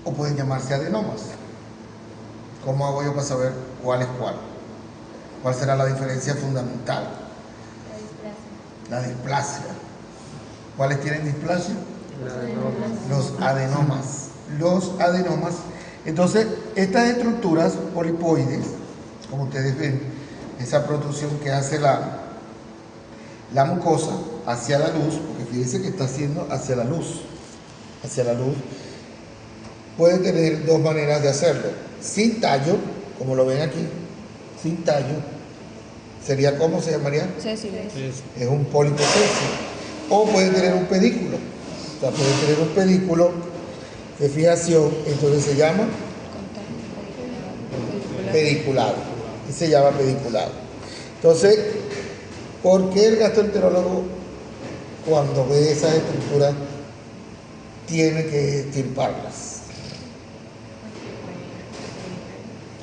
o pueden llamarse adenomas. ¿Cómo hago yo para saber cuál es cuál? ¿Cuál será la diferencia fundamental? La displasia. ¿Cuáles tienen displasia? Los adenomas. Los adenomas. Entonces, estas estructuras polipoides, como ustedes ven, esa protrusión que hace la mucosa hacia la luz, porque fíjense que está haciendo hacia la luz, puede tener dos maneras de hacerlo. Sin tallo, como lo ven aquí, sin tallo, sería, ¿cómo se llamaría? Sésiles. Es un pólipo sésile. O puede tener un pedículo. O sea, puede tener un pedículo de fijación, entonces se llama pediculado. Y se llama pediculado. Entonces, ¿por qué el gastroenterólogo, cuando ve esas estructuras, tiene que extirparlas?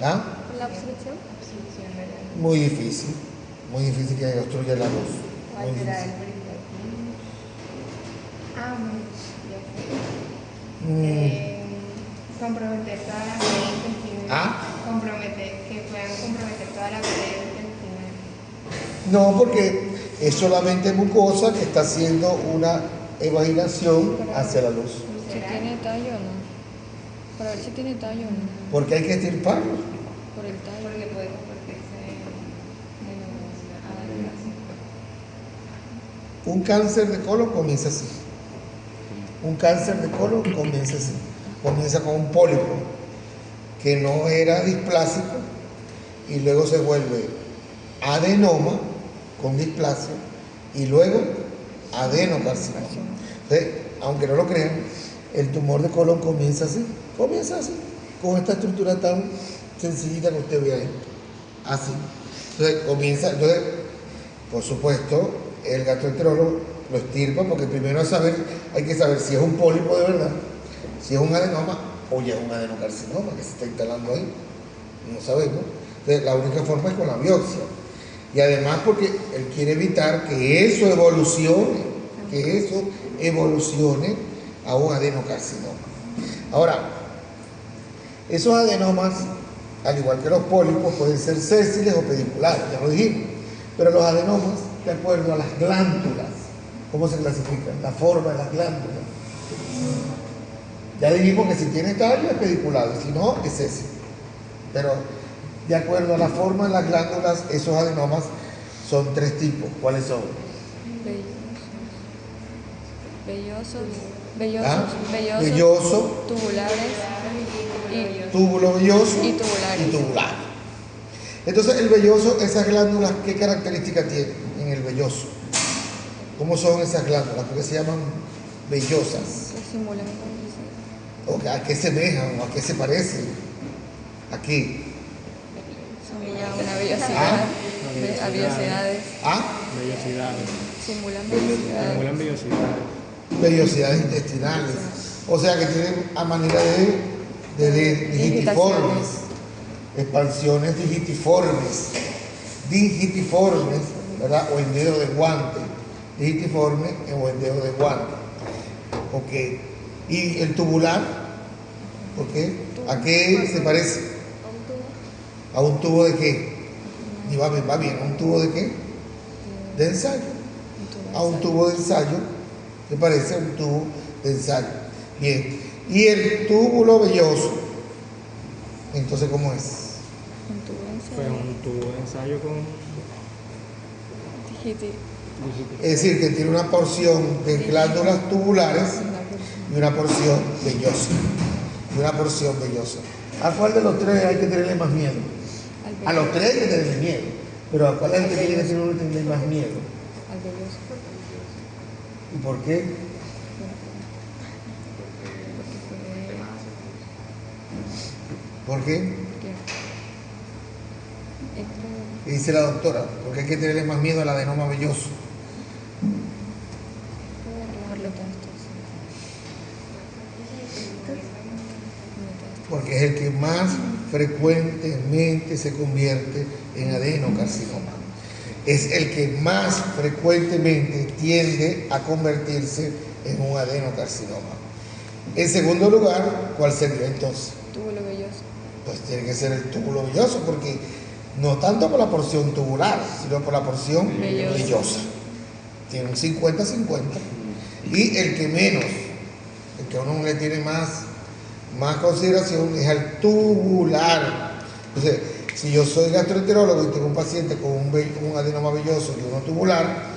¿Ah? ¿La obstrucción? Muy difícil que obstruya la luz. Muy difícil. Comprometer toda la pared intestinal. ¿Ah? Que puedan comprometer toda la pared intestinal. No, porque es solamente mucosa que está haciendo una evaginación hacia la luz. Si tiene tallo o no. Para ver si tiene tallo o no. Porque hay que extirparlo. Por el tallo. Porque puede convertirse en Un cáncer de colon comienza así. Un cáncer de colon comienza así. Comienza con un pólipo que no era displásico y luego se vuelve adenoma con displasia y luego adenocarcinoma. Entonces, aunque no lo crean, el tumor de colon comienza así, con esta estructura tan sencillita que usted ve ahí, así. Entonces, por supuesto, el gastroenterólogo lo extirpa porque primero hay que saber si es un pólipo de verdad, si es un adenoma o ya es un adenocarcinoma que se está instalando ahí, no sabemos. Entonces, la única forma es con la biopsia. Y además porque él quiere evitar que eso evolucione a un adenocarcinoma. Ahora, esos adenomas, al igual que los pólipos, pueden ser sésiles o pediculares, ya lo dijimos. Pero los adenomas, de acuerdo a las glándulas, ¿cómo se clasifican? La forma de las glándulas. Ya dijimos que si tiene tallo es pediculado, y si no, es sésil. Pero de acuerdo a la forma de las glándulas, esos adenomas son tres tipos. ¿Cuáles son? Velloso, tubulares túbulo velloso y tubulares. tubular. Entonces, el velloso, esas glándulas, ¿qué características tienen en el velloso? ¿Cómo son esas glándulas? ¿Por qué se llaman vellosas? Que simulan ¿A qué semejan o a qué se parecen? Aquí. una vellosidad. A vellosidades. ¿Ah? Vellosidades. Simulan vellosidades. Simulan vellosidades. Vellosidades intestinales. O sea que tienen a manera de digitiformes. Expansiones digitiformes, ¿verdad? O en dedo de guante, digitiforme o en dedo de guante. Ok. ¿Y el tubular? ¿Por qué? ¿A qué se parece? ¿A un tubo de qué? Y va bien, ¿a un tubo de qué? De ensayo. A un tubo de ensayo, ¿qué parece? A un tubo de ensayo. Bien. ¿Y el túbulo velloso? Entonces, ¿cómo es? Fue un tubo de ensayo con Es decir, que tiene una porción de glándulas tubulares y una porción vellosa. ¿A cuál de los tres hay que tenerle más miedo? A los tres hay que tenerle miedo, pero ¿a cuál es el que tiene que tenerle más miedo? Al velloso. ¿Y por qué? ¿Por qué? ¿Qué dice la doctora? Porque hay que tenerle más miedo al adenoma velloso. Porque es el que más frecuentemente se convierte en adenocarcinoma. Es el que más frecuentemente tiende a convertirse en un adenocarcinoma. En segundo lugar, ¿cuál sería entonces? Túbulo velloso. Pues tiene que ser el túbulo velloso, porque no tanto por la porción tubular, sino por la porción Vellosa. vellosa. Tiene un 50-50. Y el que menos, el que a uno le tiene más consideración es al tubular. Entonces, si yo soy gastroenterólogo y tengo un paciente con un adenoma velloso y uno tubular,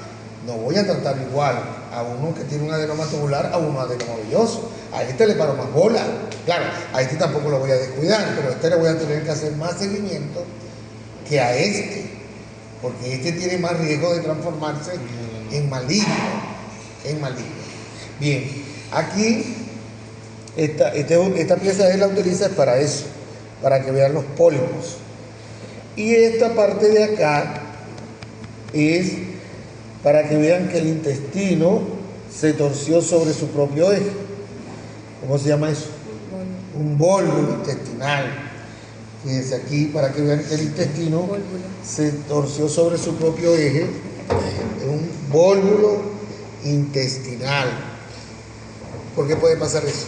no voy a tratar igual a uno que tiene un adenoma tubular a uno adenoma velloso. A este le paro más bola. Claro, a este tampoco lo voy a descuidar, pero a este le voy a tener que hacer más seguimiento que a este, porque este tiene más riesgo de transformarse en maligno. Bien, aquí esta pieza él la utiliza para eso, para que vean los pólipos. Y esta parte de acá es para que vean que el intestino se torció sobre su propio eje. ¿Cómo se llama eso? Un vólvulo intestinal. Fíjense aquí para que vean que el intestino se torció sobre su propio eje. Es un vólvulo intestinal. ¿Por qué puede pasar eso?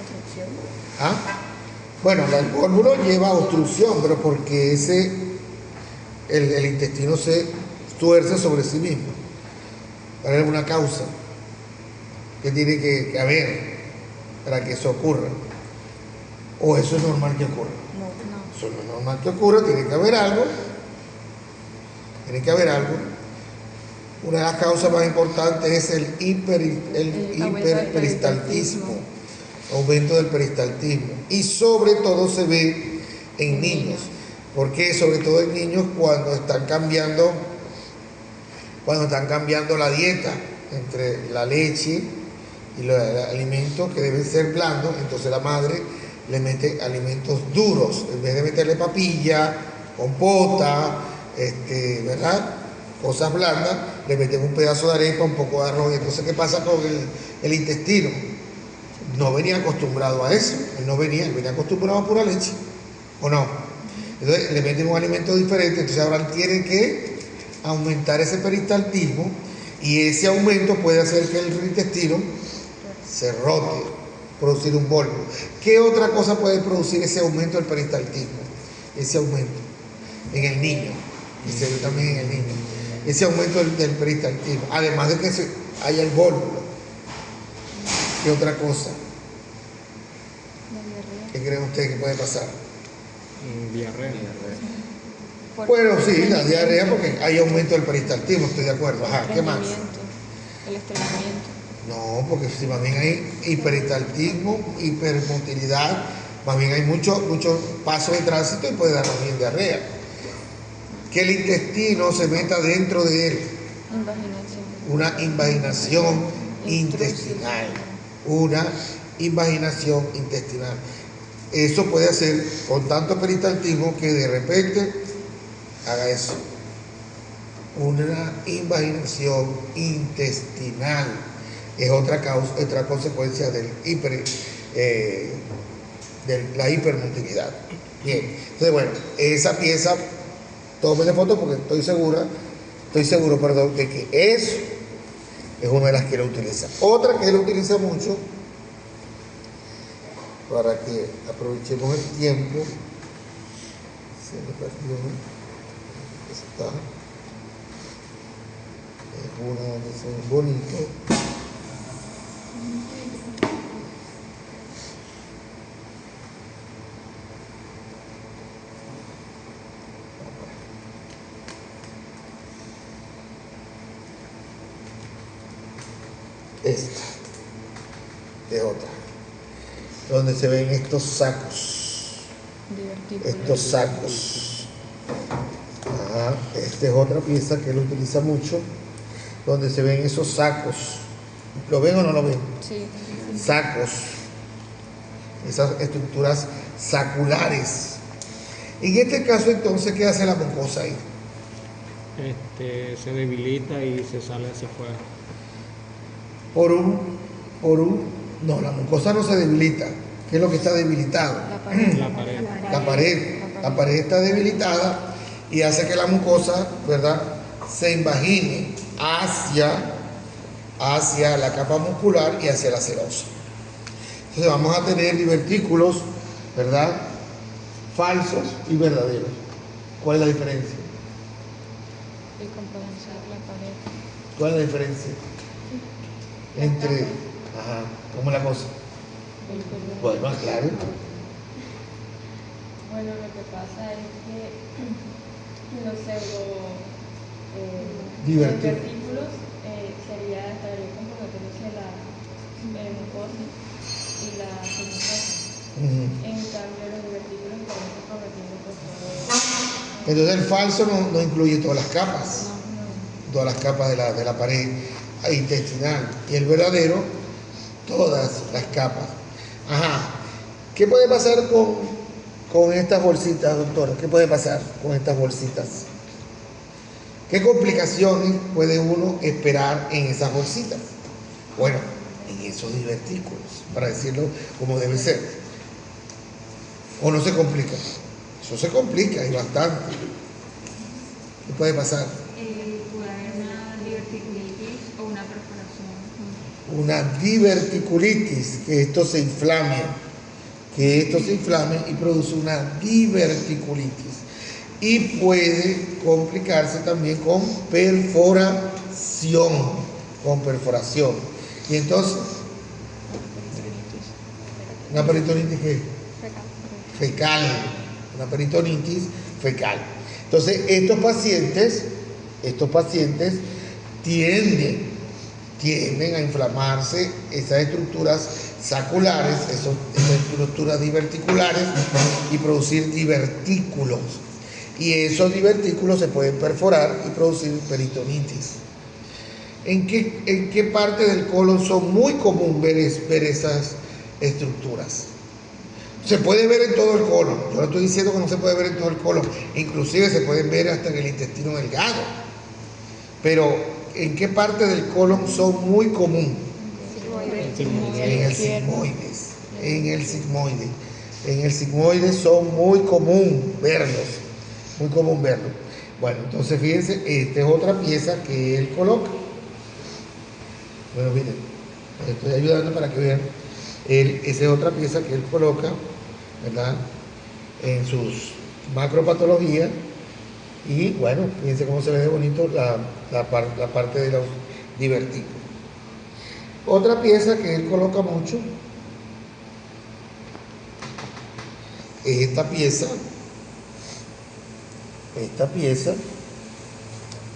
Obstrucción. ¿Ah? Bueno, el vólvulo lleva obstrucción, pero porque el intestino se tuerce sobre sí mismo. ¿Cuál es una causa que tiene que haber para que eso ocurra? ¿O eso es normal que ocurra? No. Eso no es normal que ocurra, tiene que haber algo. Una de las causas más importantes es el hiperperistaltismo, aumento del peristaltismo. Y sobre todo se ve en niños. ¿Por qué? Sobre todo en niños cuando están cambiando la dieta entre la leche y los alimentos que deben ser blandos, entonces la madre le mete alimentos duros, en vez de meterle papilla, compota, ¿verdad? Cosas blandas, le meten un pedazo de arepa, un poco de arroz. Entonces, ¿qué pasa con el intestino? No venía acostumbrado a eso, él venía acostumbrado a pura leche, ¿o no? Entonces le meten un alimento diferente, entonces ahora tiene que aumentar ese peristaltismo, y ese aumento puede hacer que el intestino se rote, producir un vólvulo. ¿Qué otra cosa puede producir ese aumento del peristaltismo? Ese aumento en el niño, y se ve también en el niño, ese aumento del peristaltismo, además de que haya el vólvulo. ¿Qué otra cosa? La diarrea. ¿Qué creen ustedes que puede pasar? Diarrea. Bueno, sí, la diarrea, porque hay aumento del peristaltismo, estoy de acuerdo. Ajá, ¿qué más? El estreñimiento. No, porque si más bien hay hiperistaltismo, hipermotilidad, más bien hay muchos pasos de tránsito y puede dar más bien diarrea. Que el intestino se meta dentro de él. Invaginación. Una invaginación intestinal. Una invaginación intestinal. Eso puede hacer con tanto peristaltismo que de repente haga eso. Una invaginación intestinal es otra consecuencia de la hipermotilidad. Bien, entonces bueno, esa pieza, tómenle foto porque estoy seguro, de que eso es una de las que él utiliza. Otra que él utiliza mucho, para que aprovechemos el tiempo, se me perdió, está, es una donde se ve bonito. Esta es otra, donde se ven estos sacos. Ajá, esta es otra pieza que él utiliza mucho, donde se ven esos sacos. ¿Lo ven o no lo ven? Sí. Sacos, esas estructuras saculares. En este caso, entonces, ¿qué hace la mucosa ahí? Se debilita y se sale hacia afuera. No, la mucosa no se debilita. ¿Qué es lo que está debilitado? La pared. La pared está debilitada y hace que la mucosa, ¿verdad?, se invagine hacia la capa muscular y hacia la serosa. Entonces vamos a tener divertículos, ¿verdad? Falsos y verdaderos. ¿Cuál es la diferencia? Y compromisar la pared. ¿Cuál es la diferencia? Entre... Ajá, ¿cómo es la cosa? Bueno, aclare. Bueno, lo que pasa es que los pseudo divertículos estaría comprometiéndose la mucosa y la submucosa. En cambio, los divertículos estarían comprometiendo pues todo. Entonces el falso no incluye todas las capas, No. todas las capas de la pared intestinal. Y el verdadero, todas las capas. Ajá. ¿Qué puede pasar con estas bolsitas, doctora? ¿Qué puede pasar con estas bolsitas? ¿Qué complicaciones puede uno esperar en esas bolsitas? Bueno, en esos divertículos, para decirlo como debe ser. ¿O no se complica? Eso se complica y bastante. ¿Qué puede pasar? Puede haber una diverticulitis o una perforación. Una diverticulitis, que esto se inflame y produce una diverticulitis. Y puede complicarse también con perforación. Y entonces, ¿una peritonitis qué? Fecal. Una peritonitis fecal. Entonces, estos pacientes tienden a inflamarse esas estructuras saculares, esas estructuras diverticulares y producir divertículos. Y esos divertículos se pueden perforar y producir peritonitis. ¿En qué parte del colon son muy común ver esas estructuras? Se puede ver en todo el colon. Yo no estoy diciendo que no se puede ver en todo el colon. Inclusive se pueden ver hasta en el intestino delgado. Pero ¿en qué parte del colon son muy común? En el sigmoides. En el sigmoide. En el sigmoide son muy común verlos. Muy común verlos. Bueno, entonces fíjense, esta es otra pieza que él coloca. Bueno, miren, les estoy ayudando para que vean. Esa es otra pieza que él coloca, ¿verdad? En sus macropatologías. Y bueno, fíjense cómo se ve de bonito la parte de los divertículos. Otra pieza que él coloca mucho es esta pieza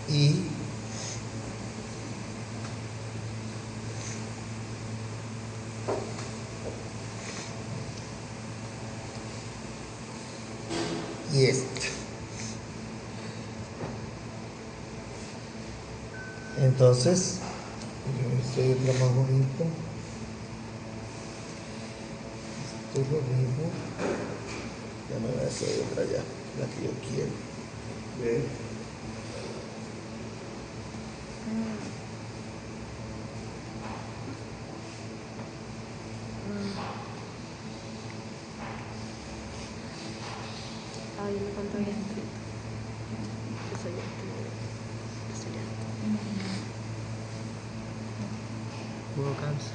y esta. Entonces, este es lo más bonito. Esto es lo mismo. Ya me voy a hacer otra ya, la que yo quiero. ¿Ven? Ay, me falta bien. Eso ya. Hubo cáncer.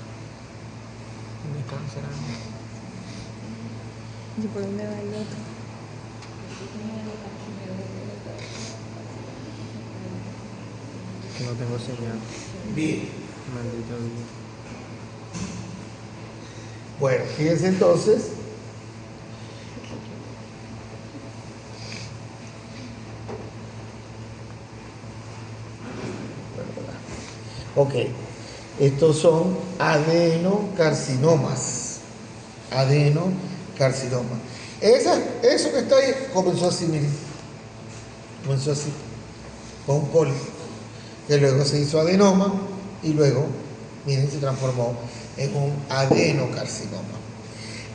Un cáncer. ¿Y por dónde va el otro? Que no tengo señal. Bien. Maldito Dios. Bueno, fíjense entonces. Ok, estos son adenocarcinomas. Adenocarcinoma. Eso que está ahí comenzó así, miren. Comenzó así, con un pólipo, que luego se hizo adenoma y luego, miren, se transformó en un adenocarcinoma.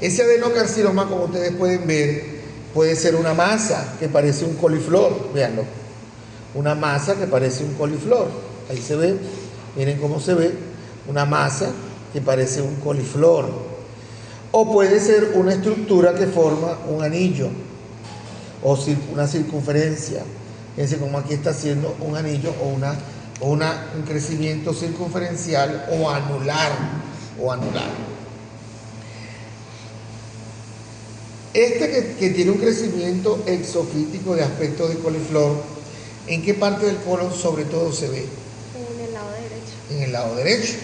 Ese adenocarcinoma, como ustedes pueden ver, puede ser una masa que parece un coliflor, véanlo. Una masa que parece un coliflor. Ahí se ve. Miren cómo se ve, una masa que parece un coliflor. O puede ser una estructura que forma un anillo o una circunferencia. Fíjense como aquí está haciendo un anillo o una un crecimiento circunferencial o anular. Este que tiene un crecimiento exofítico de aspecto de coliflor, ¿en qué parte del colon sobre todo se ve? En el lado derecho. En el lado derecho.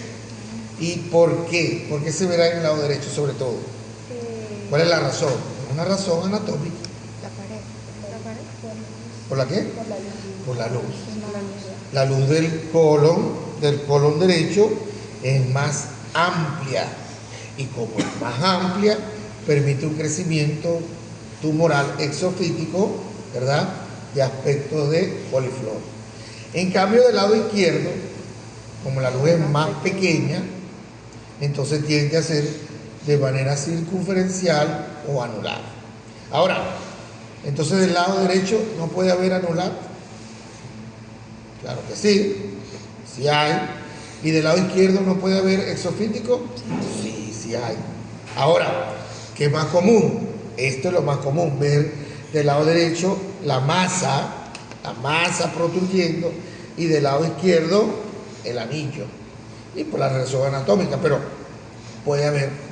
¿Y por qué? ¿Por qué se verá en el lado derecho sobre todo? ¿Cuál es la razón? Una razón anatómica. La pared. ¿La pared? ¿Por la qué? Por la luz. Por la luz. La luz. La luz del colon derecho es más amplia. Y como es más amplia, permite un crecimiento tumoral exofítico, ¿verdad?, de aspecto de coliflor. En cambio, del lado izquierdo, como la luz es más pequeña, entonces tiende a ser de manera circunferencial o anular. Ahora, entonces del lado derecho no puede haber anular. Claro que sí, sí hay. ¿Y del lado izquierdo no puede haber exofítico? Sí, sí hay. Ahora, ¿qué es más común? Esto es lo más común, ver del lado derecho la masa protrudiendo, y del lado izquierdo el anillo. Y por la razón anatómica, pero puede haber.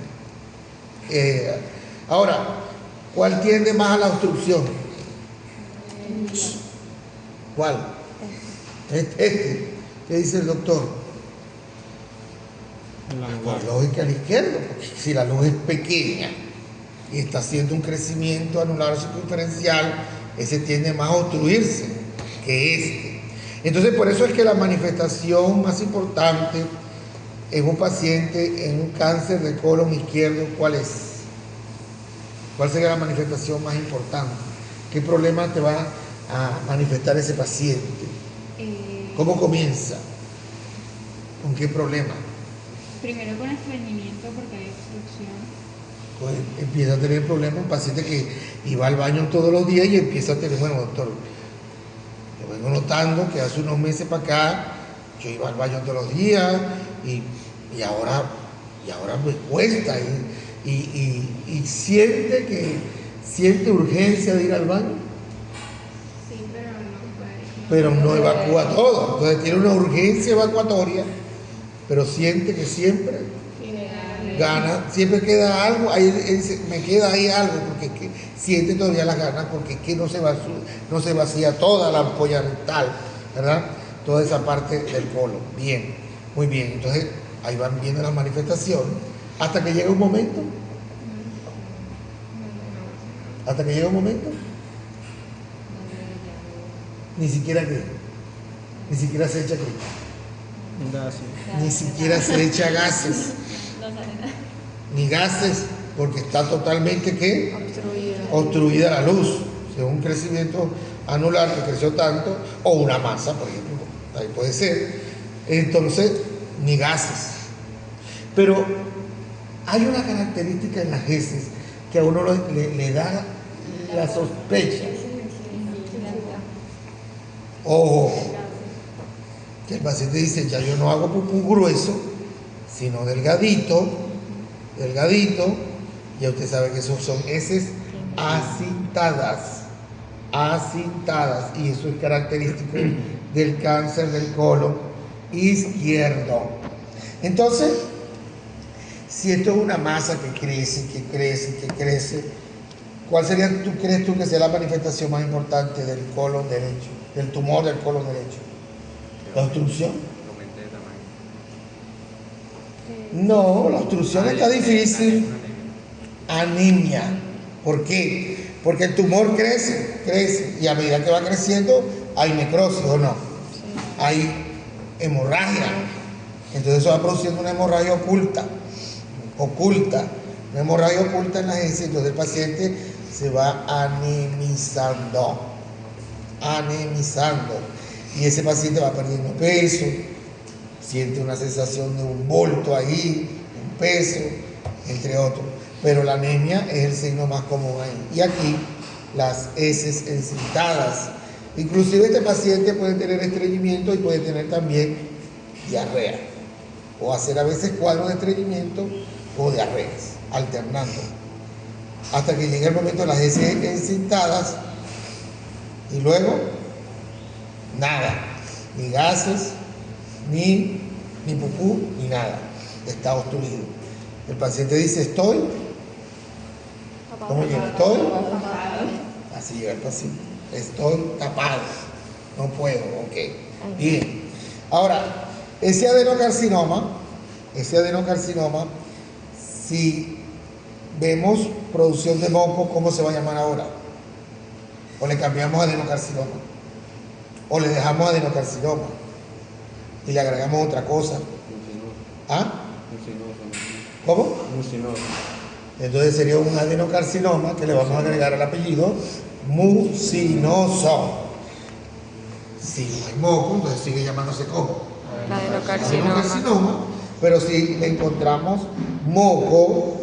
Ahora, ¿cuál tiende más a la obstrucción? ¿Cuál? Este. ¿Qué dice el doctor? Por lógica, al izquierdo, porque si la luz es pequeña y está haciendo un crecimiento anular circunferencial, ese tiende más a obstruirse que este. Entonces, por eso es que la manifestación más importante en un paciente en un cáncer de colon izquierdo, ¿cuál es? ¿Cuál sería la manifestación más importante? ¿Qué problema te va a manifestar ese paciente? ¿Cómo comienza? ¿Con qué problema? Primero con estreñimiento porque hay obstrucción. Pues empieza a tener problemas, un paciente que iba al baño todos los días y empieza a tener, bueno, doctor, yo vengo notando que hace unos meses para acá yo iba al baño todos los días y ahora me cuesta y siente urgencia de ir al baño, Sí, pero no puede. pero no evacúa todo. Entonces tiene una urgencia evacuatoria, pero siente que siempre gana, siempre queda algo, ahí dice, me queda ahí algo, porque es que siente todavía las ganas, porque es que no se vacía toda la ampolla rectal, ¿verdad? Toda esa parte del colon. Bien, muy bien. Entonces, ahí van viendo las manifestaciones, hasta que llega un momento. Hasta que llega un momento. Ni siquiera se echa ni siquiera se echa gases. Ni gases, porque está totalmente ¿qué? Obstruida la luz, según un crecimiento anular que creció tanto, o una masa, por ejemplo, ahí puede ser. Entonces, ni gases. Pero hay una característica en las heces que a uno le da la sospecha. Ojo, que el paciente dice, ya yo no hago pupú grueso, sino delgadito, ya usted sabe que esos son heces acintadas, y eso es característico del cáncer del colon izquierdo. Entonces, si esto es una masa que crece, ¿cuál sería, crees tú que sea la manifestación más importante del colon derecho, del tumor del colon derecho? ¿La obstrucción? No, la obstrucción está difícil. Anemia. ¿Por qué? Porque el tumor crece, y a medida que va creciendo hay necrosis, ¿o no? Hay hemorragia. Entonces eso va produciendo una hemorragia oculta, una hemorragia oculta en la heces. Entonces el paciente se va anemizando, y ese paciente va perdiendo peso, siente una sensación de un bulto ahí, un peso, entre otros. Pero la anemia es el signo más común ahí. Y aquí las heces encintadas. Inclusive este paciente puede tener estreñimiento y puede tener también diarrea, o hacer a veces cuadros de estreñimiento o diarreas, alternando, hasta que llegue el momento de las heces encintadas, y luego nada, ni gases, ni pupú, ni nada. Está obstruido. El paciente dice, estoy. ¿Cómo llega? Estoy. Así llega el paciente. Estoy tapado. No puedo, ok. Bien. Ahora, ese adenocarcinoma, si vemos producción de moco, ¿cómo se va a llamar ahora? O le cambiamos adenocarcinoma. O le dejamos adenocarcinoma. Y le agregamos otra cosa. ¿Ah? ¿Cómo? Entonces sería un adenocarcinoma que le vamos a agregar al apellido mucinoso. Si no hay moco, entonces sigue llamándose como adenocarcinoma. Pero si le encontramos moco,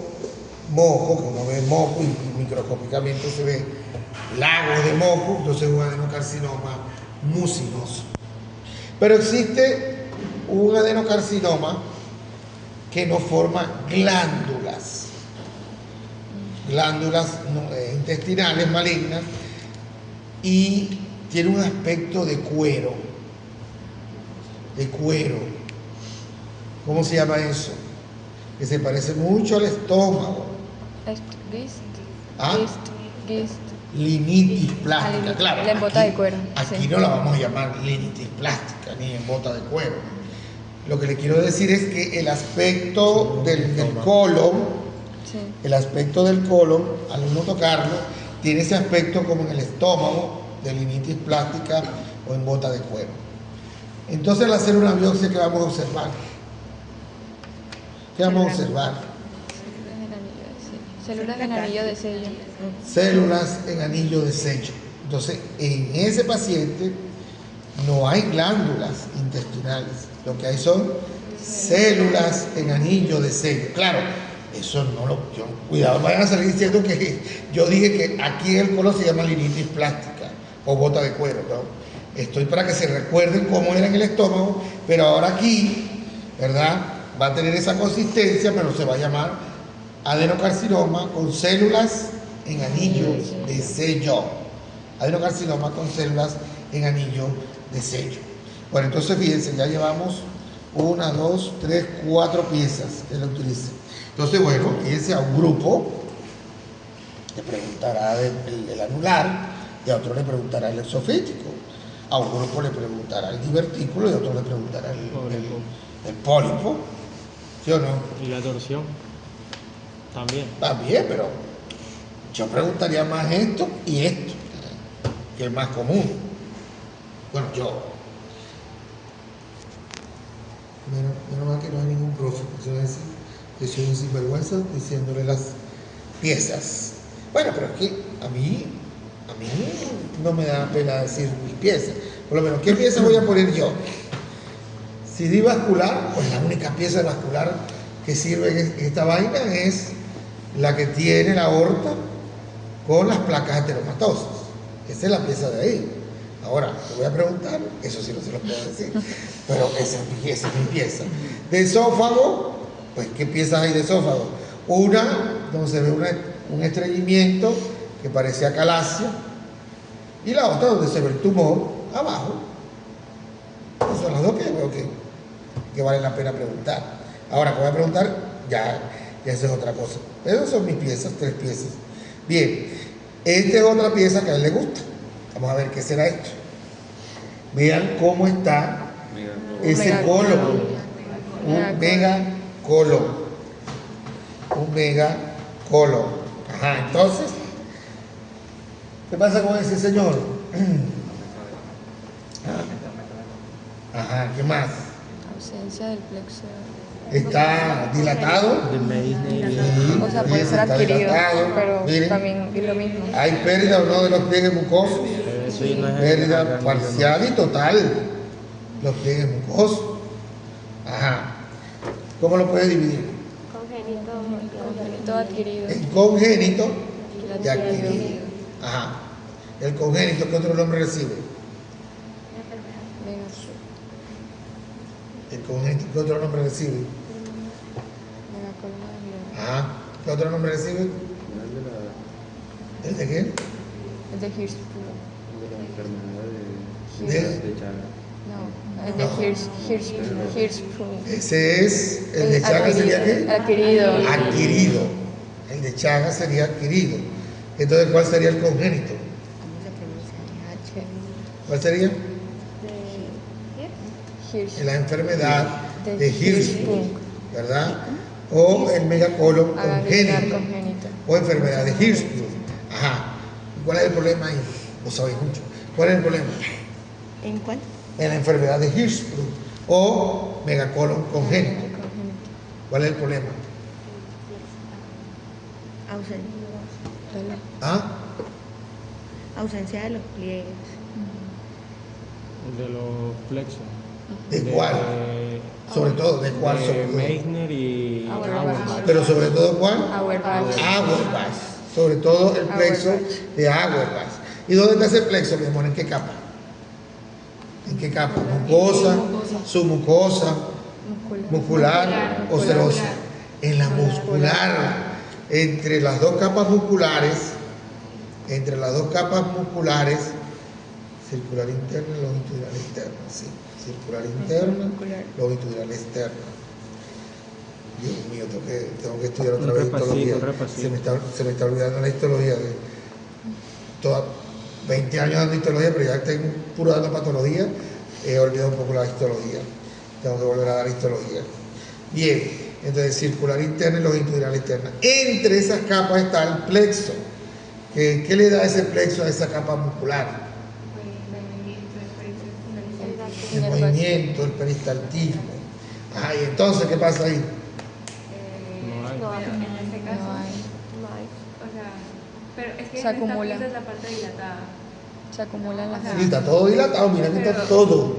que uno ve moco y microscópicamente se ve lagos de moco, entonces es un adenocarcinoma mucinoso. Pero existe un adenocarcinoma que no forma glándulas intestinales malignas y tiene un aspecto de cuero. ¿Cómo se llama eso? Que se parece mucho al estómago. ¿Ah? Linitis plástica, claro. La embota de cuero. Aquí sí. no la vamos a llamar linitis plástica ni embota de cuero. Lo que le quiero decir es que el aspecto del colon, Sí. el aspecto del colon, al uno tocarlo, tiene ese aspecto como en el estómago de linitis plástica o embota de cuero. Entonces, al hacer una biopsia, ¿qué vamos a observar? ¿Qué vamos a observar? Células en anillo de sello. Células en anillo de sello. Entonces, en ese paciente no hay glándulas intestinales. Lo que hay son células en anillo de sello. Claro, eso no lo... cuidado, vayan a salir diciendo que yo dije que aquí en el colon se llama linitis plástica o bota de cuero, ¿no? Estoy para que se recuerden cómo era en el estómago, pero ahora aquí, ¿verdad? Va a tener esa consistencia, pero se va a llamar adenocarcinoma con células en anillo de sello. Adenocarcinoma con células en anillo de sello. Bueno, entonces fíjense, ya llevamos 1, 2, 3, 4 piezas que él utiliza. Entonces, bueno, fíjense, a un grupo le preguntará el anular y a otro le preguntará el exofítico. A un grupo le preguntará el divertículo y a otro le preguntará el pólipo. ¿Sí o no? Y la torsión también. También, pero yo preguntaría más esto y esto, que es más común. Bueno, yo. Menos mal que no hay ningún profe, porque va a decir que soy un sinvergüenza diciéndole las piezas. Bueno, pero es que a mí no me da pena decir mis piezas. Por lo menos, ¿qué pieza voy a poner yo? Si di vascular, pues la única pieza vascular que sirve en esta vaina es la que tiene la aorta con las placas ateromatosas. Esa es la pieza de ahí. Ahora, te voy a preguntar, eso sí no se lo puedo decir, pero esa es mi pieza. De esófago, pues, ¿qué piezas hay de esófago? Una, donde se ve un estreñimiento que parecía calacia, y la otra donde se ve el tumor abajo. Esas son las dos que veo que vale la pena preguntar. Ahora, que voy a preguntar, ya esa es otra cosa. Esas son mis piezas, 3 piezas. Bien, esta es otra pieza que a él le gusta. Vamos a ver qué será esto. Vean cómo está ese colon. Un megacolon. Un megacolon. Ajá, entonces, ¿qué pasa con ese señor? Ajá, ¿qué más? Ausencia del plexo. Está dilatado. Sí, O sea, puede ser está adquirido, dilatado. pero Miren, también es lo mismo. hay pérdida o no de los pliegues mucosos. Sí, no es Pérdida parcial y total. Los pliegues mucosos. Ajá. ¿Cómo lo puedes dividir? Congénito adquirido. En congénito y Y adquirido. adquirido. Ajá. El congénito, ¿qué otro nombre recibe? Venga, El congénito, ¿qué otro nombre recibe? megacolon. Ajá. ¿Qué otro nombre recibe? ¿El de qué? Es de Hirschsprung. De No, el de Hirschsprung. Ese es, el de Chagas sería ¿qué? Adquirido. Adquirido. El de Chagas sería adquirido. Entonces, ¿cuál sería el congénito? ¿Cómo se pronuncia? ¿Cuál sería? Hirsch. La enfermedad de Hirschsprung, Hirschsprung. ¿verdad? O el megacolon Gangliar congénito. congénito. O enfermedad de Hirschsprung. Ajá. ¿Cuál es el problema ahí? Lo sabéis mucho. ¿Cuál es el problema? ¿En cuál? En la enfermedad de Hirschsprung o megacolon congénito. ¿Cuál es el problema? ¿Ah? Ausencia de los pliegues. De los plexos. ¿De cuál? Sobre todo, ¿de cuál? De Sobre todo. Meissner y Auerbach. Pero sobre todo, ¿cuál? Auerbach. Auerbach. Sobre todo el plexo de Auerbach. ¿Y dónde está ese plexo, mi amor? ¿En qué capa? ¿En qué capa? Mucosa, submucosa, muscular o serosa. En la muscular. Entre las dos capas musculares, circular interna y longitudinal externa, sí. Circular interna, longitudinal externa. Dios mío, tengo que estudiar otra vez histología. Se me está olvidando la histología. 20 años dando histología, pero ya tengo puro dando patología. He olvidado un poco la histología. Tengo que volver a dar histología. Bien, entonces circular interna y longitudinal externa. Entre esas capas está el plexo. ¿Qué le da ese plexo a esa capa muscular? El movimiento, el peristaltismo. Ajá, y entonces, ¿qué pasa ahí? No hay. Pero en este caso, No hay. o sea, pero es que Se en esta acumula. pieza es la parte dilatada. Se acumulan las. Sí, está todo dilatado, mira que está todo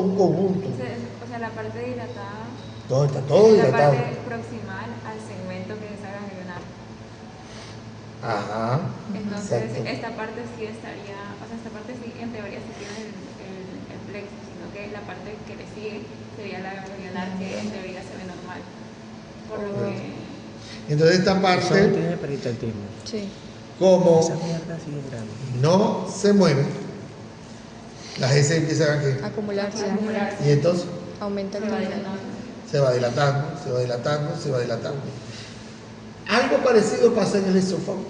un conjunto. O sea, la parte dilatada Está todo es la dilatado. parte proximal al segmento que es ganglionar. Ajá. Entonces, Exacto. esta parte sí estaría, o sea, esta parte sí, en teoría sí tiene el plexo, sino que la parte que le sigue sería la ganglionar, que en teoría se ve normal. Por lo que... Entonces esta Eso parte, tiene peristaltismo. Sí. como Esa mierda sí es grande. no se mueve, las heces empiezan a qué? Acumularse. Y entonces Aumenta el tamaño. se va dilatando, se va dilatando, se va dilatando. Algo parecido pasa en el esófago.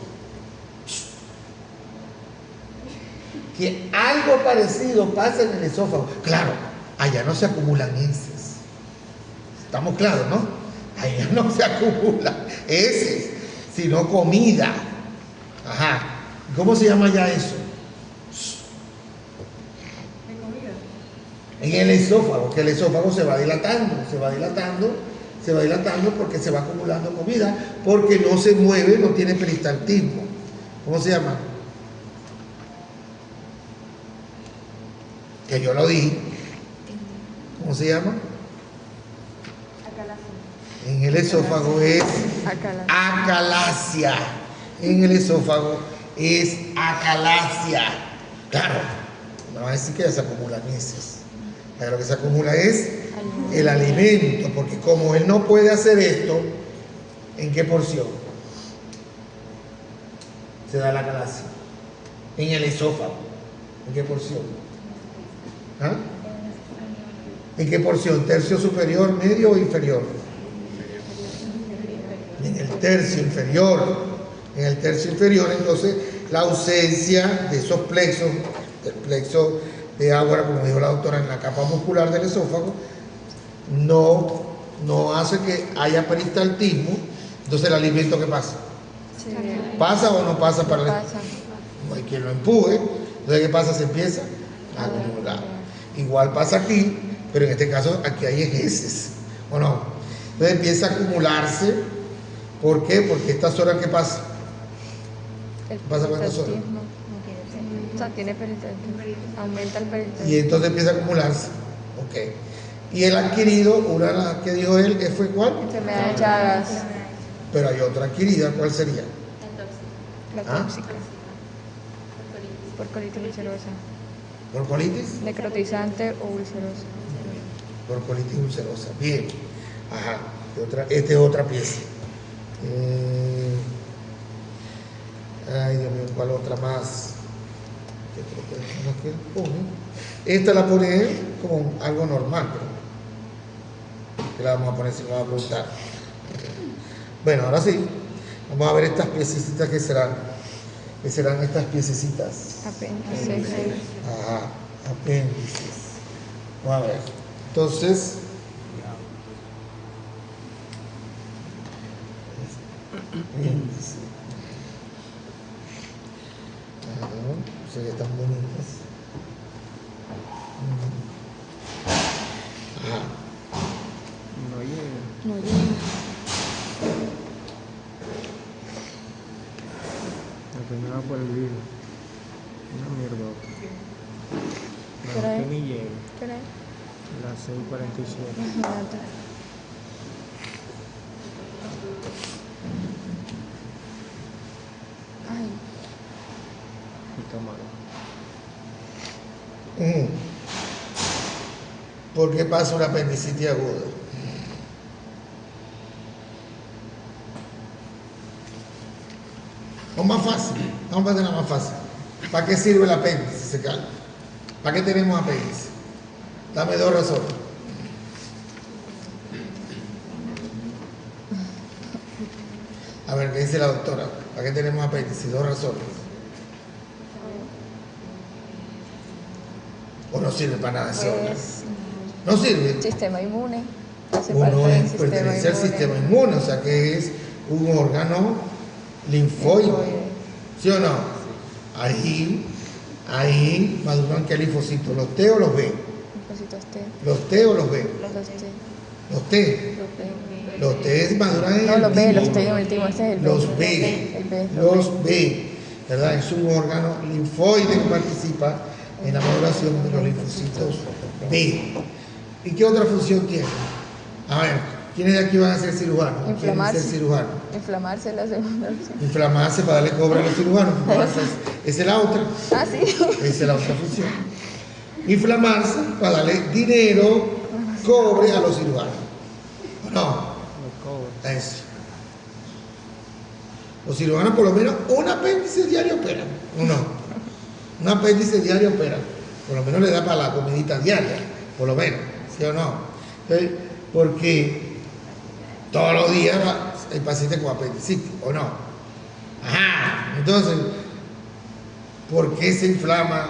Que algo parecido pasa en el esófago. Claro, allá no se acumulan heces. Estamos claros, ¿no? Allá no se acumulan heces, sino comida. Ajá. ¿Cómo se llama ya eso? ¿De comida? En el esófago, que el esófago se va dilatando, se va dilatando, se va dilatando porque se va acumulando comida, porque no se mueve, no tiene peristaltismo. ¿Cómo se llama? Que yo lo di. ¿Cómo se llama? Acalasia. En el esófago es acalasia. En el esófago es acalasia. Claro, me van a decir que ya se acumulan heces. Pero lo que se acumula es el alimento, porque como él no puede hacer esto, ¿en qué porción se da la acalasia? En el esófago. ¿En qué porción? ¿Ah? ¿En qué porción? ¿Tercio superior, medio o inferior? En el tercio inferior. En el tercio inferior, entonces, la ausencia de esos plexos, el plexo de agua, como dijo la doctora, en la capa muscular del esófago, no hace que haya peristaltismo. Entonces, el alimento, ¿qué pasa? Sí. ¿Pasa o no pasa para el Pasa. No hay quien lo empuje. Entonces, ¿qué pasa? Se empieza a acumular. Igual pasa aquí, pero en este caso aquí hay heces, ¿o no? Entonces empieza a acumularse. ¿Por qué? Porque esta zona, ¿qué pasa? El Pasa con esta zona. peristaltismo. O sea, tiene peristaltismo. Aumenta el peristaltismo. Y entonces empieza a acumularse. Ok. Y el adquirido, una de las que dijo él, ¿fue cuál? Enfermedad de Chagas. Pero hay otra adquirida, ¿cuál sería? La ¿Ah? tóxica. Por colitis ulcerosa. ¿Por colitis? Necrotizante o ulcerosa. Por colitis ulcerosa. Bien. Ajá. Esta es otra pieza. Ay, Dios mío, ¿cuál otra más? Esta la pone él como algo normal, pero que la vamos a poner si me va a preguntar. Bueno, ahora sí, vamos a ver estas piececitas que serán estas piececitas. Apéndice. Ajá, apéndices. Vamos a ver. Entonces, apéndice. Ajá, se ve tan bonitas. Ajá. No llega. No llega. La primera por el virus. Una mierda. ¿Qué hora No, que es? ni llega. ¿Qué hora es? Las 6:47. Imagínate. Ay, Está malo. ¿Por qué pasa una apendicitis aguda? O más fácil, vamos a tener más fácil. ¿Para qué sirve el apéndice? Se calma. ¿Para qué tenemos apéndice? Dame 2 razones. A ver, ¿qué dice la doctora? ¿Para qué tenemos apéndice? 2 razones. ¿O no sirve para nada ese órgano? pues, ¿No sirve? sistema inmune. Hace parte Uno del pertenece al sistema inmune, o sea que es un órgano linfoide. ¿Sí o no? Ahí maduran qué linfocitos, los T o los B. Linfocitos T. Los T o los B. Los T. Los T. Los B. Los T maduran en No, el los B, los último. T en el último, ese es el B. Los B. El B. Los B. ¿Verdad? Es un órgano linfoide que participa en la maduración de los linfocitos B. ¿Y qué otra función tiene? A ver, ¿quiénes de aquí van a ser cirujanos? ¿Quieren Inflamarse. ser cirujanos? Inflamarse es la segunda opción. Inflamarse para darle cobre a los cirujanos. Esa es la otra. Ah, sí. Esa es la otra función. Inflamarse para darle dinero, cobre a los cirujanos. ¿O no? Los cobres. Eso. Los cirujanos por lo menos un apéndice diario operan. ¿O no? Un apéndice diario operan. Por lo menos le da para la comidita diaria. Por lo menos. ¿Sí o no? Entonces, porque todos los días hay pacientes con apendicitis. ¿O no? Ajá. Entonces, ¿por qué se inflama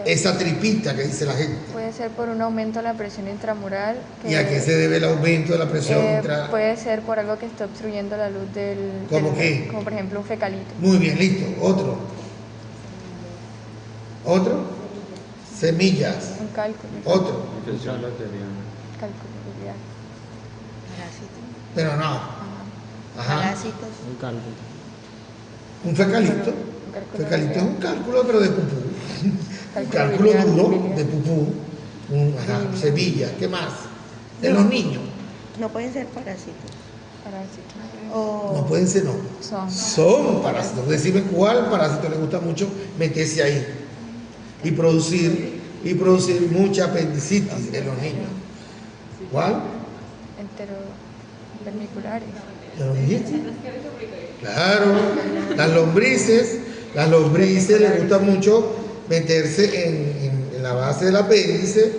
esa tripita que dice la gente? Puede ser por un aumento de la presión intramural. ¿Y a qué se debe el aumento de la presión intramural? Puede ser por algo que está obstruyendo la luz del... ¿Cómo qué? Como por ejemplo un fecalito. Muy bien, listo. Otro. Otro. Semillas. Un cálculo. Otro. Infección bacteriana. Cálculo biliar. Parásitos. Pero no. Ajá. Parásitos. Un cálculo. Un fecalito. Un cálculo Fecalito es biliar. un cálculo, pero de pupú. Un cálculo biliar, duro biliar. de pupú. Ajá. Semilla. ¿Qué más? De los niños. No pueden ser parásitos. Parásitos. O No pueden ser, no. Son. Son parásitos. Decime cuál parásito le gusta mucho meterse ahí y producir mucha apendicitis en los niños. ¿Cuál? Enterovermiculares. ¿Ya lo dijiste? Claro. Las lombrices les gusta mucho meterse en la base del apéndice,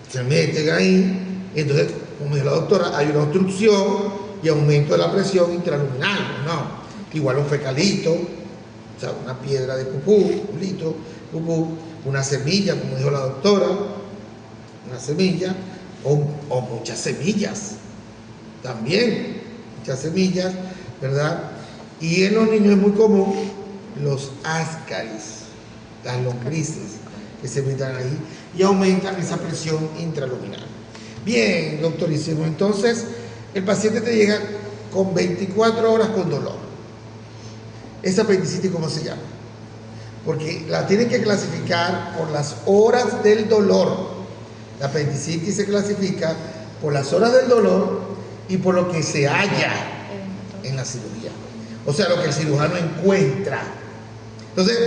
se meten ahí, y entonces, como dice la doctora, hay una obstrucción y aumento de la presión intraluminal, ¿no? Igual un fecalito, o sea, una piedra de pupú, un litro, pupú, una semilla, como dijo la doctora, una semilla, o muchas semillas, también, muchas semillas, ¿verdad? Y en los niños es muy común los ascaris, las lombrices que se metan ahí y aumentan esa presión intraluminal. Bien, doctorísimo, entonces el paciente te llega con 24 horas con dolor. ¿Esa apendicitis cómo se llama? Porque la tienen que clasificar por las horas del dolor. La apendicitis se clasifica por las horas del dolor y por lo que se halla en la cirugía. O sea, lo que el cirujano encuentra. Entonces,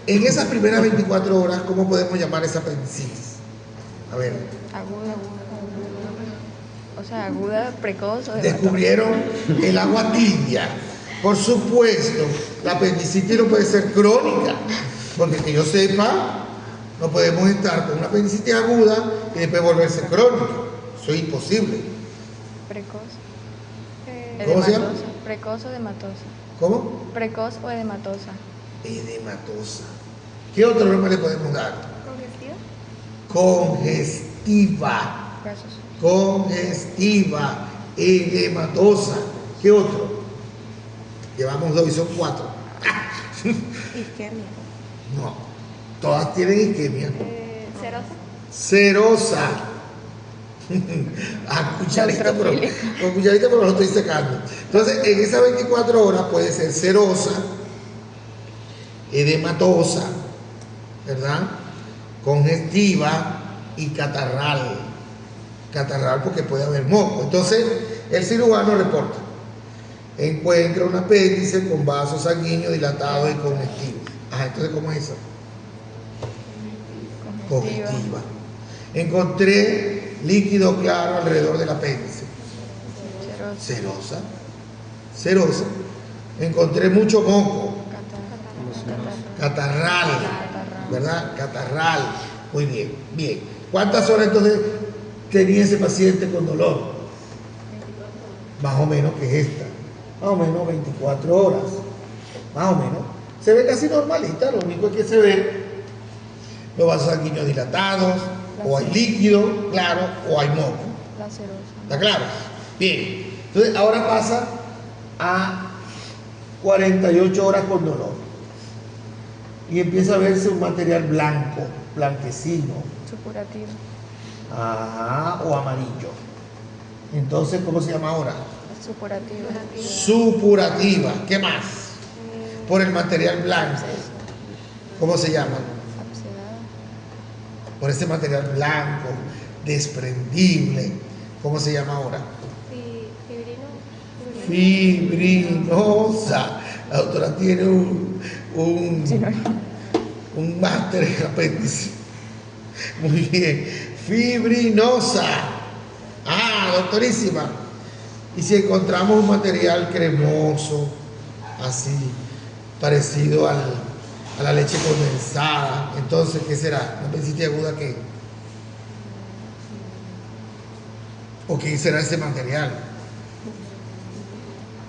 en esas primeras 24 horas, ¿cómo podemos llamar esa apendicitis? A ver. Aguda. O sea, aguda, precoz o Descubrieron el agua tibia. Por supuesto, la apendicitis no puede ser crónica, porque que yo sepa, No podemos estar con una apendicitis aguda y después volverse crónico. Eso es imposible. Precoz. ¿Cómo se llama? Edematosa. Precoz o edematosa. ¿Cómo? Precoz o edematosa. Edematosa. ¿Qué otro nombre le podemos dar? Congestiva. Brazos. Congestiva. Edematosa. ¿Qué otro? Llevamos 2 y son 4. Isquemia. No, todas tienen isquemia. Cerosa. Serosa. A cucharita, pero, con cucharita, pero lo estoy secando. Entonces, en esas 24 horas puede ser serosa, edematosa, ¿verdad? Congestiva y catarral. Catarral porque puede haber moco. Entonces, el cirujano reporta: encuentra un apéndice con vasos sanguíneos dilatados y congestivos. Ajá, entonces, ¿cómo es eso? Congestiva. Encontré líquido claro alrededor del apéndice. Serosa. Serosa. Encontré mucho moco. Catarral. Catarral. ¿Verdad? Catarral. Muy bien, bien. ¿Cuántas horas entonces tenía ese paciente con dolor? Más o menos que es esta. Más o menos 24 horas. Más o menos. Se ve casi normalita, lo único es que se ve los vasos sanguíneos dilatados, o hay líquido, claro, o hay moco. La serosa. ¿Está claro? Bien. Entonces ahora pasa a 48 horas con dolor. Y empieza a verse un material blanco, blanquecino, Supurativo. ajá, o amarillo. Entonces, ¿cómo se llama ahora? Supurativo. Supurativa. ¿Qué más? Por el material blanco. ¿Cómo se llama? Abscedada. Por ese material blanco, desprendible. ¿Cómo se llama ahora? Fibrinosa. La doctora tiene un máster en apéndice. Muy bien. Fibrinosa. Ah, doctorísima. Y si encontramos un material cremoso, así, parecido a la leche condensada, entonces, ¿qué será? ¿Una apendicitis aguda qué? ¿O qué será ese material?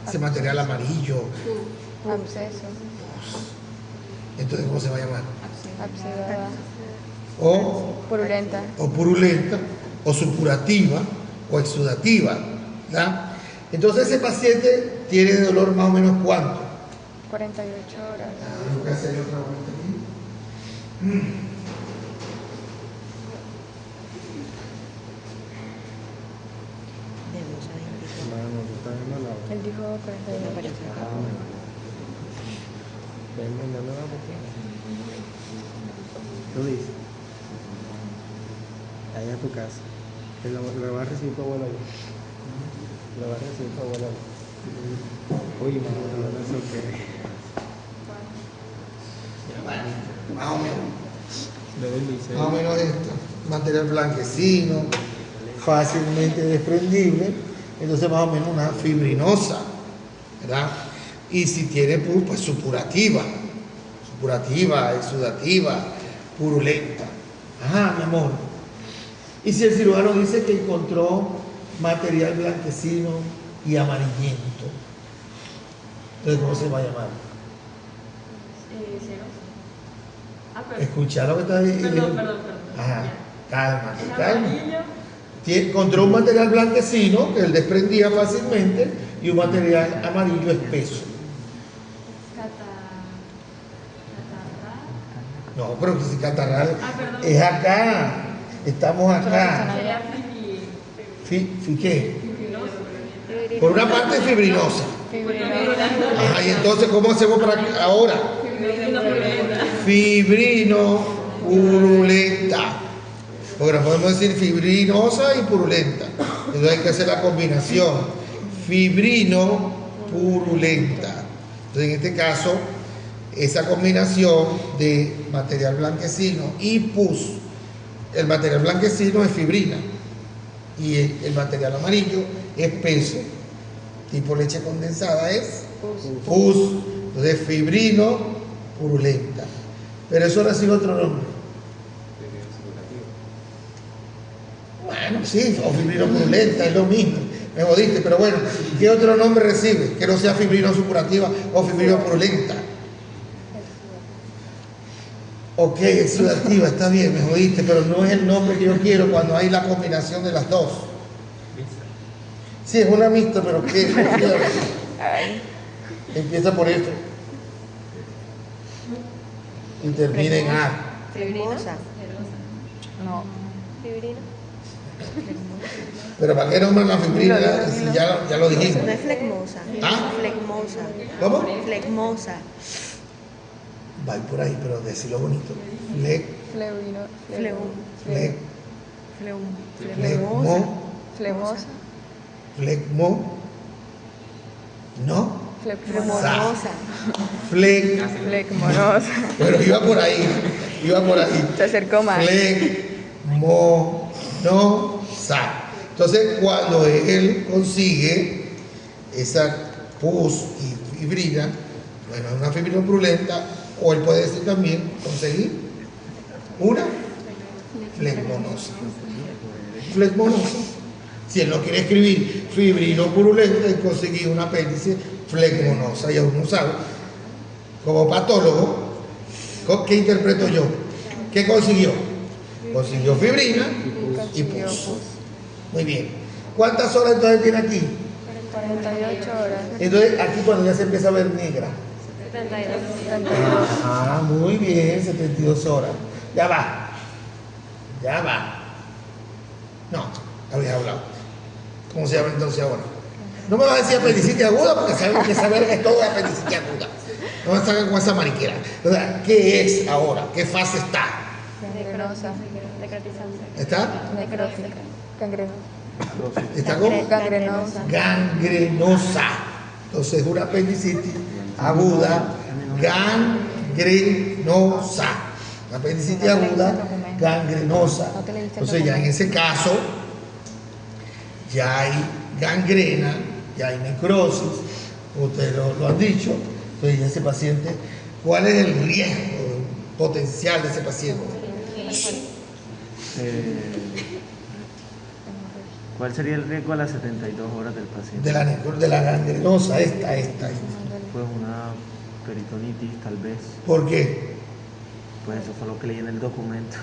Ese material amarillo. Absceso. Entonces, ¿cómo se va a llamar? Abscedada. O Purulenta. o supurativa, o exudativa, ¿verdad? Entonces, ese paciente tiene dolor más o menos ¿cuánto? 48 horas. Tengo que hacer otra vuelta aquí. De 2 a 24. Mano, tú estás enmalado. Él dijo 48. Ven, ven, dame la boca. Tú dices. Allá a tu casa. Que la va a recibir tu abuela allá. La va a recibir tu abuela allá. Oye, mamá, no sé qué. Más o menos. Le bendice. Más o menos esto. Material blanquecino, fácilmente desprendible. Entonces, más o menos una fibrinosa, ¿verdad? Y si tiene pues supurativa, exudativa, purulenta. Ajá, mi amor. Y si el cirujano dice que encontró material blanquecino y amarillento, entonces, ¿cómo se va a llamar? Escuchar lo que está diciendo. Perdón. Ajá, calma, Es calma. amarillo. Encontró un material blanquecino que él desprendía fácilmente y un material amarillo espeso. No, pero que si catarral Perdón. es acá. Estamos acá. Sería ¿Qué? Por una parte fibrinosa. Ajá, y entonces, ¿cómo hacemos para ahora? Fibrino purulenta. Porque no podemos decir fibrinosa y purulenta. Entonces hay que hacer la combinación. Fibrino purulenta. Entonces, en este caso, esa combinación de material blanquecino y pus. El material blanquecino es fibrina y el material amarillo es peso. Tipo leche condensada es pus. Entonces, fibrino purulenta. Pero eso recibe otro nombre. Sí, o fibrino purulenta, es lo mismo. Me jodiste, pero bueno, ¿qué otro nombre recibe? Que no sea fibrino supurativa o fibrino purulenta. Ok, exudativa, está bien, me jodiste, pero no es el nombre que yo quiero cuando hay la combinación de las dos. Sí, es una mixta, pero ¿qué? Empieza por esto y termina en A. Flegmosa. No. Fibrina. Pero ¿para qué nombran la fibrina? Si ya lo dijimos. No es flegmosa. ¿Ah? Flegmosa. ¿Cómo? Flegmosa. Va por ahí, pero decirlo bonito. Fleurino. Flegum. Fleg, Flegum. flegmo, Flemosa. flegmo, no, Flegmosa. fleg, Flegmonosa. pero iba por ahí. Se acercó más. Flegmo, no, sa. Entonces, cuando él consigue esa pus y fibrina, bueno, es una fibrina purulenta, o él puede decir también conseguir una flegmonosa. Flegmonosa. Si él no quiere escribir fibrino purulenta, él consigue un apéndice flegmonosa. Y uno sabe, como patólogo, ¿qué interpreto yo? ¿Qué consiguió? Consiguió fibrina y pus. Muy bien. ¿Cuántas horas entonces tiene aquí? 48 horas. Entonces aquí cuando ya se empieza a ver negra. 72. Ah, muy bien, 72 horas. Ya va. No, habías hablado. ¿Cómo se llama entonces ahora? No me vas a decir apendicitis aguda porque sabemos que esa verga es todo apendicitis aguda. No me salgan con esa mariquera. O sea, ¿qué es ahora? ¿Qué fase está? Gangrenosa. Decretizante. ¿Está? Necrótica. Gangrenosa. ¿Está como? Gangrenosa. Gangrenosa. Entonces es una apendicitis aguda, gangrenosa. Una apendicitis aguda, gangrenosa. Entonces ya en ese caso, ya hay gangrena, ya hay necrosis, ustedes lo han dicho. Entonces ya ese paciente, ¿cuál es el riesgo potencial de ese paciente? ¿Cuál sería el riesgo a las 72 horas del paciente? De la gangrenosa, esta. Pues una peritonitis, tal vez. ¿Por qué? Pues eso fue lo que leí en el documento.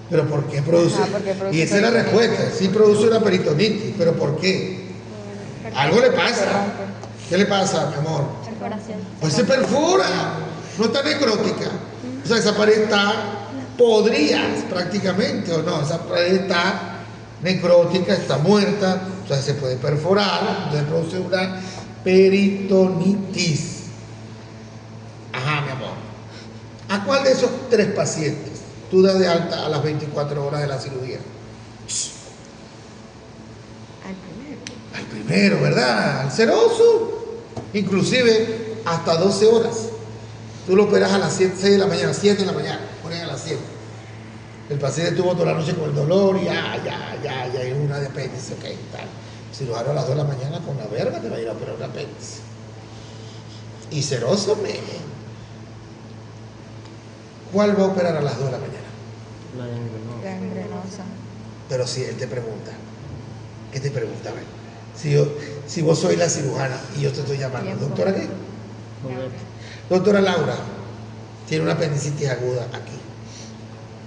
¿Pero por qué produce? Porque produce Y esa es la respuesta, sí produce una peritonitis, pero ¿por qué? Algo le pasa. ¿Qué le pasa, mi amor? Perforación. Pues se perfora, no está necrótica. O sea, esa pared está podrida prácticamente, ¿o no? Esa pared está necrótica, está muerta, o sea, se puede perforar, entonces produce una peritonitis. Ajá, mi amor. ¿A cuál de esos 3 pacientes tú das de alta a las 24 horas de la cirugía? Al primero. Al primero, ¿verdad? Al ceroso. Inclusive hasta 12 horas. Tú lo operas a las 6 de la mañana, 7 de la mañana, ponen a las 7. El paciente estuvo toda la noche con el dolor y ya, hay una de apéndice, ok, tal. Cirujano a las 2 de la mañana con la verga te va a ir a operar un apéndice. Y ceroso, ¿cuál va a operar a las 2 de la mañana? La gangrenosa. Gangrenosa. Pero si él te pregunta, ¿qué te pregunta? A ver, si vos sois la cirujana y yo te estoy llamando, Tiempo. ¿doctora qué? Doctora Laura, tiene una apendicitis aguda aquí.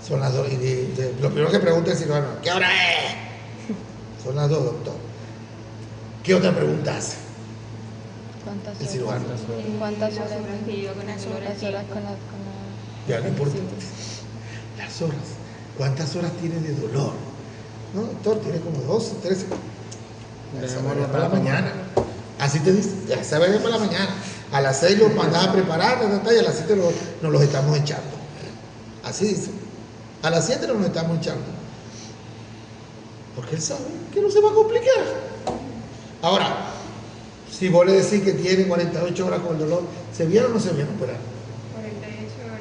Son las 2 y lo primero que pregunta el cirujano, ¿qué hora es? Son las 2, doctor. ¿Qué otra pregunta hace ¿Cuántas el horas? cirujano? ¿Cuántas horas? Que yo con el dolor Las aquí. horas con la Ya no importa. apendicitis. Las horas. ¿Cuántas horas tiene de dolor? No, doctor, tiene como 12, 13. Esa vaina para la mañana. Así te dice, ya esa vaina para la mañana. A las 6 los mandás a preparar, y a las 7 nos los estamos echando. Así dice. A las 7 nos los estamos echando. Porque él sabe que no se va a complicar. Ahora, si vos le decís que tiene 48 horas con el dolor, ¿se viene o no se viene a operar? 48 horas.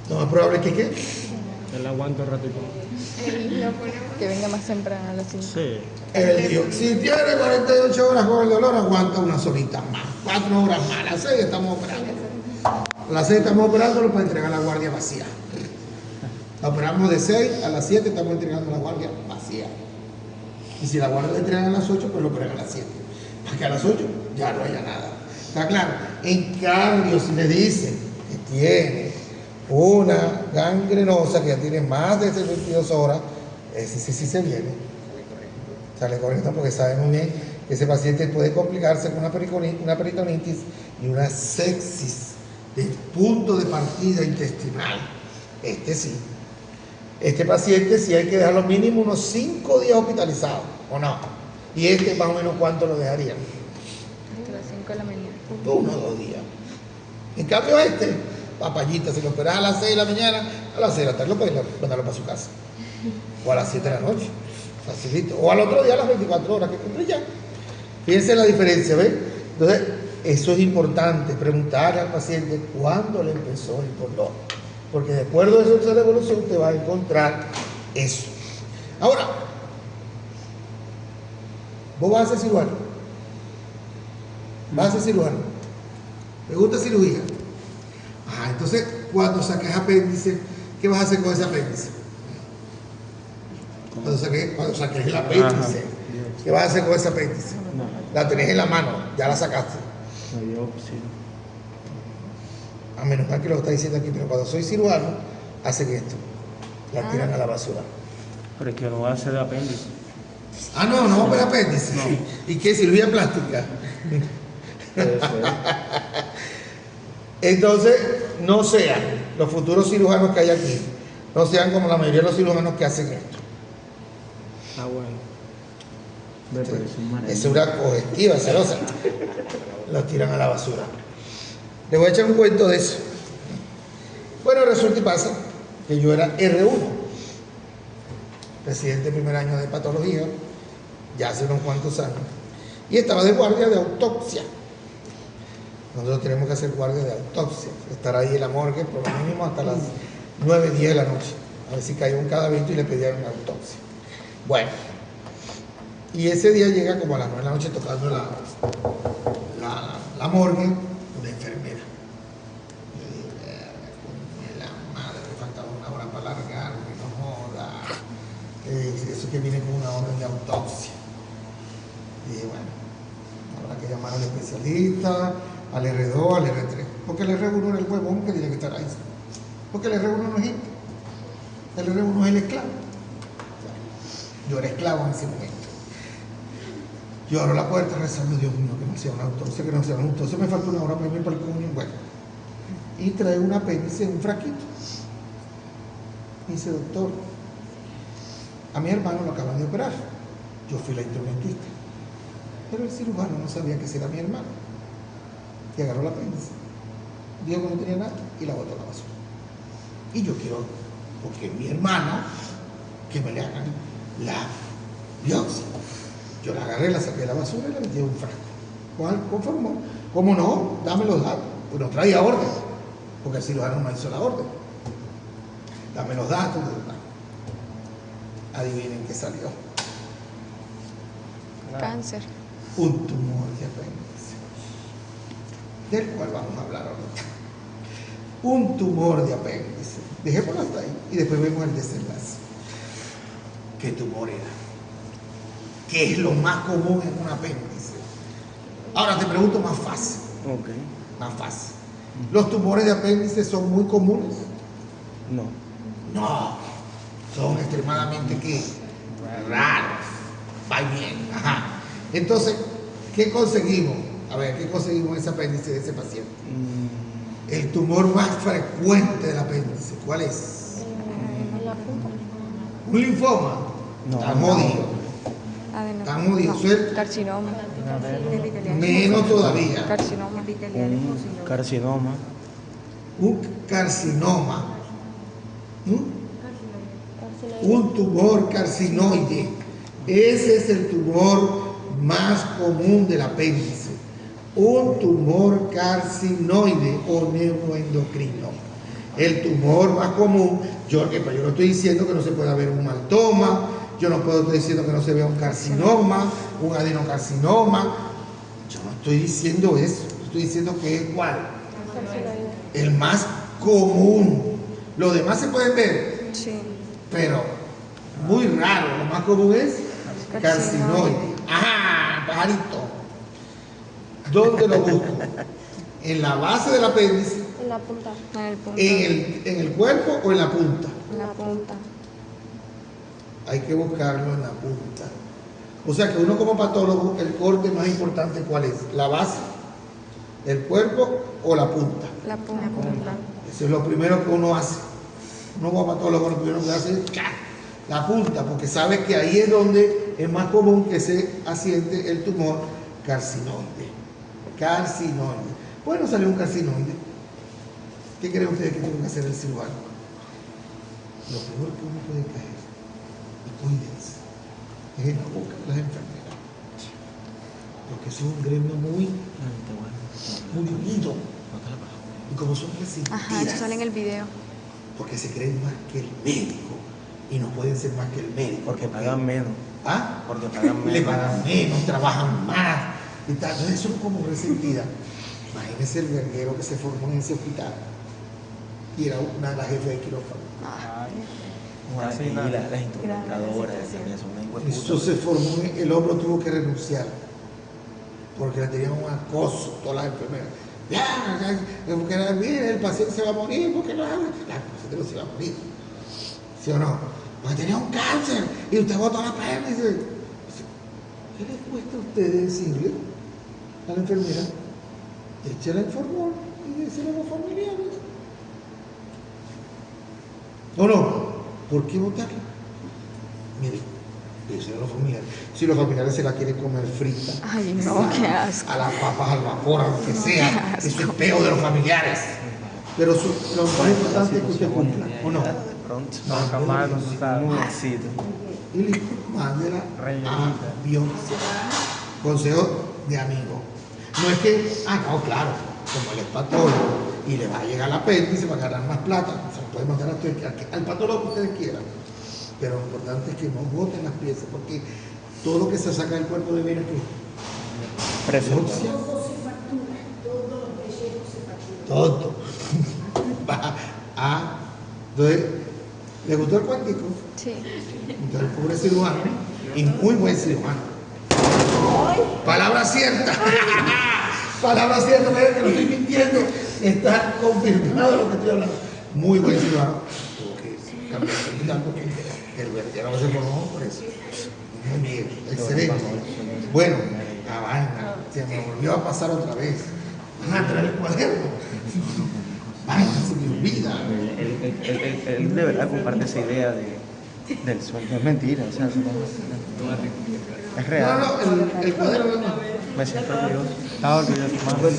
Lo más probable es que ¿qué? El aguanto ratito. Lo ponemos. Que venga más temprano a las 5. Sí. Él dijo, si tiene 48 horas con el dolor, aguanta unas horitas más, 4 horas más. A las 6 estamos operando. A las 6 estamos operando, lo puede entregar a la guardia vacía. La operamos de 6 a las 7, estamos entregando la guardia vacía. Y si la guardia la entregan a las 8, pues lo operan a las 7. Para que a las 8 ya no haya nada. ¿Está claro? En cambio, si le dicen que tiene una gangrenosa que ya tiene más de 72 horas, ese sí se viene. Sale correcto porque sabe muy bien que ese paciente puede complicarse con una peritonitis y una sepsis de punto de partida intestinal. Este sí. Este paciente sí hay que dejarlo mínimo unos 5 días hospitalizado, ¿o no? Y este más o menos ¿cuánto lo dejarían? Hasta las 5 de la mañana. 1 o 2 días. En cambio este, papayita, si lo operas a las 6 de la mañana, a las 6 de la tarde lo puedes mandarlo para su casa. O a las 7 de la noche. Facilito. O al otro día a las 24 horas que cumple ya. Fíjense la diferencia, ¿ves? Entonces, eso es importante, preguntarle al paciente cuándo le empezó el dolor. Porque de acuerdo a eso de la evolución te va a encontrar eso. Ahora, vos vas a ser cirujano. Vas a ser cirujano. ¿Te gusta cirugía? Ajá, entonces cuando saques apéndice, ¿qué vas a hacer con ese apéndice? Cuando saques el apéndice, ¿qué vas a hacer con ese apéndice? No, La tenés en la mano, ya la sacaste. no, yo sí. A menos mal que lo está diciendo aquí, pero cuando soy cirujano, hacen esto. La tiran a la basura. Pero es que no va a hacer de apéndice. Ah, no para apéndice. No. ¿Y qué? Cirugía plástica. Puede ser. Entonces, no sean los futuros cirujanos que hay aquí, no sean como la mayoría de los cirujanos que hacen esto. Ah, bueno. Ve, pero es un maravilloso. Es una congestiva, celosa. Lo tiran a la basura. Les voy a echar un cuento de eso. Bueno, resulta y pasa que yo era R1, residente primer año de patología, ya hace unos cuantos años, y estaba de guardia de autopsia. Nosotros tenemos que hacer guardia de autopsia, estar ahí en la morgue por lo mínimo hasta las 9, 10 de la noche, a ver si caía un cadáver y le pedían una autopsia. Bueno, y ese día llega como a las 9 de la noche tocando la morgue, una enfermera. Yo dije, coño, la madre, me faltaba una hora para largar, que no joda. Eso que viene con una orden de autopsia. Y dije, bueno, habrá que llamar al especialista, al R2, al R3. Porque el R1 era el huevón que tenía que estar ahí. Porque el R1 no es gente. El R1 es el esclavo. Yo era esclavo en ese momento. Yo abro la puerta rezando, Dios mío, que no sea una autopsia, que no sea una autopsia. Me falta una hora para irme para el coño. Bueno. Y trae un apéndice en un fraquito. Y dice, doctor, a mi hermano lo acaban de operar. Yo fui la instrumentista. Pero el cirujano no sabía que ese era mi hermano. Y agarró el apéndice. Dijo que no tenía nada y la botó a la basura. Y yo quiero, porque mi hermano, que me le hagan la biopsia. Yo la agarré, la saqué de la basura y la metí en un frasco. ¿Cuál conformó? ¿Cómo no? Dame los datos. Pues no traía orden, porque el cirujano no hizo la orden. Dame los datos. Adivinen qué salió. Cáncer. Un tumor de apéndice, del cual vamos a hablar ahorita. Un tumor de apéndice. Dejémoslo hasta ahí y después vemos el desenlace. ¿Qué tumor era? ¿Qué es lo más común en un apéndice? Ahora te pregunto más fácil. Ok. Más fácil. ¿Los tumores de apéndice son muy comunes? No. No. Son extremadamente ¿qué? Raros. Va bien. Ajá. Entonces, ¿qué conseguimos? A ver, ¿qué conseguimos en ese apéndice de ese paciente? El tumor más frecuente del apéndice, ¿cuál es? ¿Un linfoma? No. Tan jodido. Tan jodido. Suelto. Carcinoma. Menos todavía. Carcinoma. Un carcinoma. Un carcinoma. Un tumor carcinoide. Ese es el tumor más común del apéndice. Un tumor carcinoide o neuroendocrino. El tumor más común, yo no estoy diciendo que no se pueda ver un maltoma, yo no estoy diciendo que no se vea un carcinoma, un adenocarcinoma. Yo no estoy diciendo eso, estoy diciendo que es ¿cuál? El más común. Los demás se pueden ver. Sí. pero muy raro. Lo más común es carcinoide. Ajá, pajarito. ¿Dónde lo busco? ¿En la base del apéndice? En la punta. En el punto. ¿En el cuerpo o en la punta? En la punta. Hay que buscarlo en la punta. O sea que uno como patólogo, el corte más importante, ¿cuál es? ¿La base, el cuerpo o la punta? La punta. Eso es lo primero que uno hace. Uno como patólogo lo primero que hace es la punta, porque sabe que ahí es donde es más común que se asiente el tumor carcinoide. Carcinoide. Bueno, salió un carcinoide. ¿Qué creen ustedes que tiene que hacer el cirujano? Lo peor que uno puede caer, y cuídense, es en la boca de las enfermeras. Porque eso es un gremio muy unido. Y como son resentidas, Ajá, eso sale en el video. porque se creen más que el médico y no pueden ser más que el médico. Porque pagan menos. ¿Ah? Porque pagan menos. Le pagan menos, trabajan más y tal. Entonces son como resentidas. Imagínense el verguero que se formó en ese hospital. Y era una de las jefes de quirófano. Y las instrumentadoras también son una hijueputa. Eso se formó, el hombro tuvo que renunciar. Porque le tenían un acoso todas las enfermeras. Porque mire, el paciente se va a morir, porque no habla. Claro, el paciente no se va a morir. ¿Sí o no? Porque tenía un cáncer y usted botó la pierna y dice, ¿qué le cuesta a usted decirle a la enfermera? Échela en formol y decirle a los familiares. ¿O no? ¿Por qué votarla? Mire, decirle a los familiares. Si los familiares se la quieren comer frita, Ay, no, qué asco. a las papas al vapor, a lo que sea, eso es peo de los familiares. Pero lo más importante es que usted cumpla, ¿o no? De pronto. No, capaz, no se sabe. Un éxito. Y le mándela a biopsia. Consejo de amigo. No es que, no, claro, como él es patólogo y le va a llegar el apéndice, va a ganar más plata, se lo puede mandar a usted, al patólogo que ustedes quieran. Pero lo importante es que no boten las piezas, porque todo lo que se saca del cuerpo de viene aquí. Biopsia. Todo. Va a. Entonces, ¿le gustó el cuántico? Sí. Entonces, el pobre cirujano, y muy buen cirujano. Palabra cierta. Palabra cierta, me que no estoy mintiendo. Está confirmado lo que estoy hablando. Muy buen cirujano. Tuvo que cambiar de hospital porque el verguero se formó por eso. Muy bien, excelente. Bueno, la vaina, se me volvió a pasar otra vez. Van a traer el cuaderno. Vaina, se me olvida. Él de verdad comparte esa idea del sueño. No es mentira, o sea, eso es real. No, el cuaderno no. Me siento orgulloso. Estaba orgulloso, más.